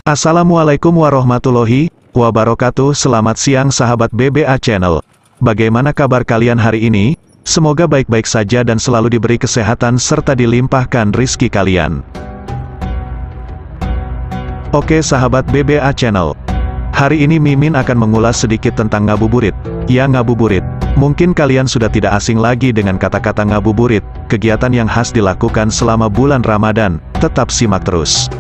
Assalamualaikum warahmatullahi wabarakatuh. Selamat siang sahabat BBA Channel. Bagaimana kabar kalian hari ini? Semoga baik-baik saja dan selalu diberi kesehatan serta dilimpahkan rizki kalian. Oke sahabat BBA Channel. Hari ini Mimin akan mengulas sedikit tentang ngabuburit. Ya, ngabuburit. Mungkin kalian sudah tidak asing lagi dengan kata-kata ngabuburit, kegiatan yang khas dilakukan selama bulan Ramadan. Tetap simak terus.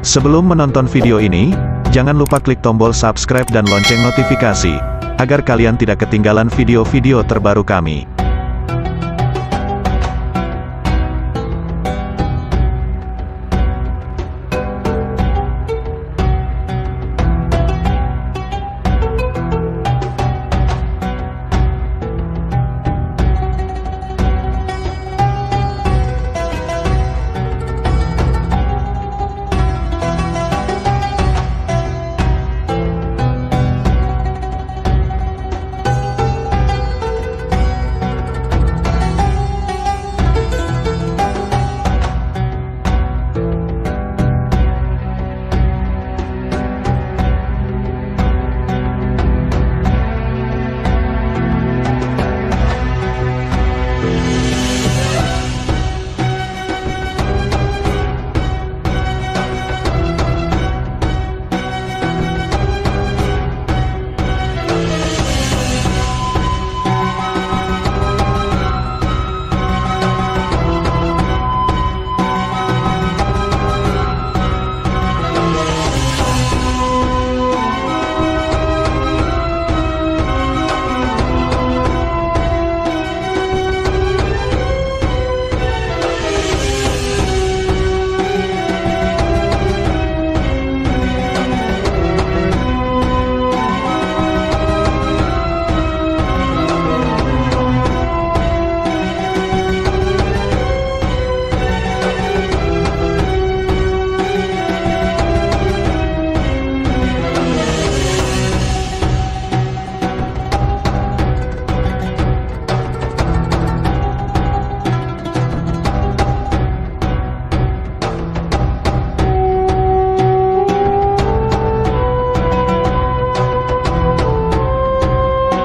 Sebelum menonton video ini, jangan lupa klik tombol subscribe dan lonceng notifikasi, agar kalian tidak ketinggalan video-video terbaru kami.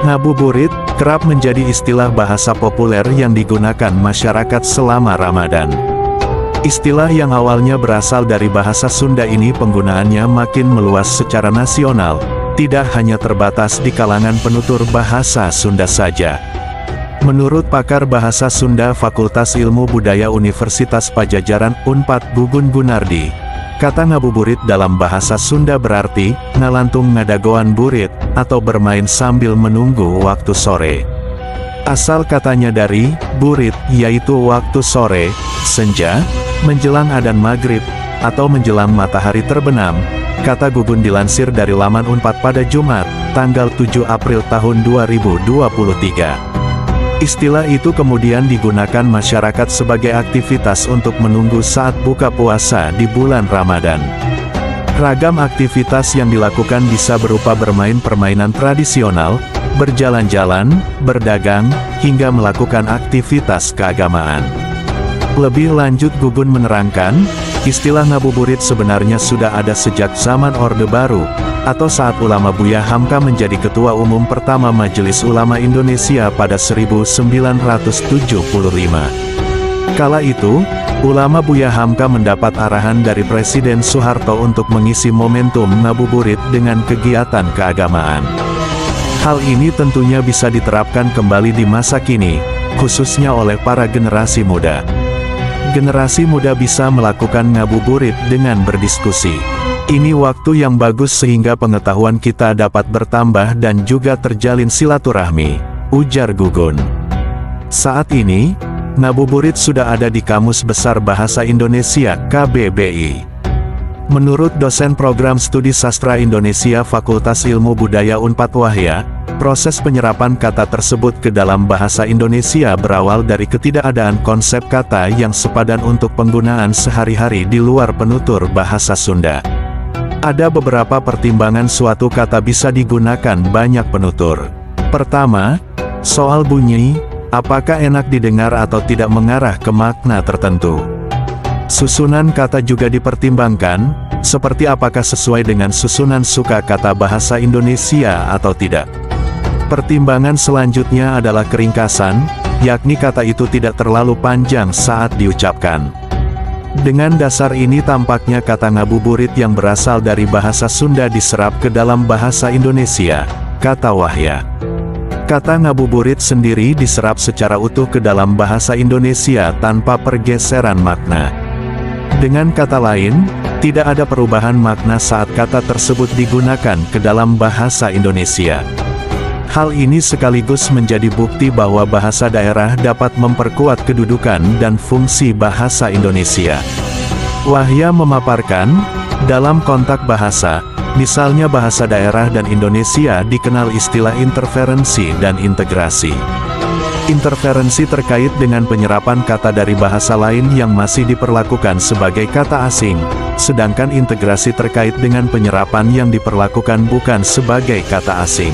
Ngabuburit kerap menjadi istilah bahasa populer yang digunakan masyarakat selama Ramadan. Istilah yang awalnya berasal dari bahasa Sunda ini penggunaannya makin meluas secara nasional, tidak hanya terbatas di kalangan penutur bahasa Sunda saja. Menurut pakar bahasa Sunda Fakultas Ilmu Budaya Universitas Padjadjaran Unpad Gugun Gunardi, kata ngabuburit dalam bahasa Sunda berarti, ngalantung ngadagoan burit, atau bermain sambil menunggu waktu sore. Asal katanya dari, burit, yaitu waktu sore, senja, menjelang adzan maghrib, atau menjelang matahari terbenam. Kata Gugun dilansir dari laman Unpad pada Jumat, tanggal 7 April tahun 2023. Istilah itu kemudian digunakan masyarakat sebagai aktivitas untuk menunggu saat buka puasa di bulan Ramadan. Ragam aktivitas yang dilakukan bisa berupa bermain permainan tradisional, berjalan-jalan, berdagang, hingga melakukan aktivitas keagamaan. Lebih lanjut Gugun menerangkan, istilah ngabuburit sebenarnya sudah ada sejak zaman Orde Baru, atau saat ulama Buya Hamka menjadi ketua umum pertama Majelis Ulama Indonesia pada 1975. Kala itu, ulama Buya Hamka mendapat arahan dari Presiden Soeharto untuk mengisi momentum ngabuburit dengan kegiatan keagamaan. Hal ini tentunya bisa diterapkan kembali di masa kini, khususnya oleh para generasi muda. Generasi muda bisa melakukan ngabuburit dengan berdiskusi. Ini waktu yang bagus sehingga pengetahuan kita dapat bertambah dan juga terjalin silaturahmi, ujar Gugun. Saat ini, ngabuburit sudah ada di Kamus Besar Bahasa Indonesia (KBBI). Menurut dosen program studi sastra Indonesia Fakultas Ilmu Budaya Unpad Wahya, proses penyerapan kata tersebut ke dalam bahasa Indonesia berawal dari ketidakadaan konsep kata yang sepadan untuk penggunaan sehari-hari di luar penutur bahasa Sunda. Ada beberapa pertimbangan suatu kata bisa digunakan banyak penutur. Pertama, soal bunyi, apakah enak didengar atau tidak mengarah ke makna tertentu. Susunan kata juga dipertimbangkan, seperti apakah sesuai dengan susunan suka kata bahasa Indonesia atau tidak. Pertimbangan selanjutnya adalah keringkasan, yakni kata itu tidak terlalu panjang saat diucapkan. Dengan dasar ini tampaknya kata ngabuburit yang berasal dari bahasa Sunda diserap ke dalam bahasa Indonesia, kata Wahya. Kata ngabuburit sendiri diserap secara utuh ke dalam bahasa Indonesia tanpa pergeseran makna. Dengan kata lain, tidak ada perubahan makna saat kata tersebut digunakan ke dalam bahasa Indonesia. Hal ini sekaligus menjadi bukti bahwa bahasa daerah dapat memperkuat kedudukan dan fungsi bahasa Indonesia. Wahya memaparkan, dalam kontak bahasa, misalnya bahasa daerah dan Indonesia dikenal istilah interferensi dan integrasi. Interferensi terkait dengan penyerapan kata dari bahasa lain yang masih diperlakukan sebagai kata asing, sedangkan integrasi terkait dengan penyerapan yang diperlakukan bukan sebagai kata asing.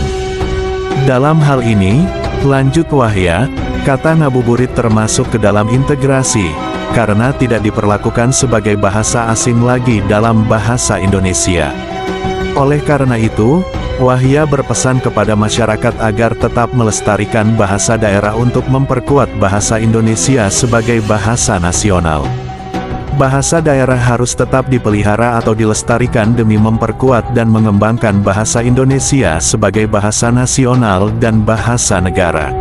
Dalam hal ini, lanjut Wahya, kata ngabuburit termasuk ke dalam integrasi, karena tidak diperlakukan sebagai bahasa asing lagi dalam bahasa Indonesia. Oleh karena itu, Wahya berpesan kepada masyarakat agar tetap melestarikan bahasa daerah untuk memperkuat bahasa Indonesia sebagai bahasa nasional. Bahasa daerah harus tetap dipelihara atau dilestarikan demi memperkuat dan mengembangkan bahasa Indonesia sebagai bahasa nasional dan bahasa negara.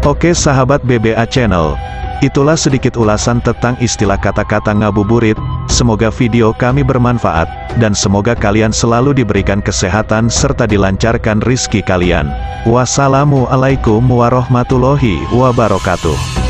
Oke sahabat BBA Channel, itulah sedikit ulasan tentang istilah kata-kata ngabuburit. Semoga video kami bermanfaat, dan semoga kalian selalu diberikan kesehatan serta dilancarkan rizki kalian. Wassalamualaikum warahmatullahi wabarakatuh.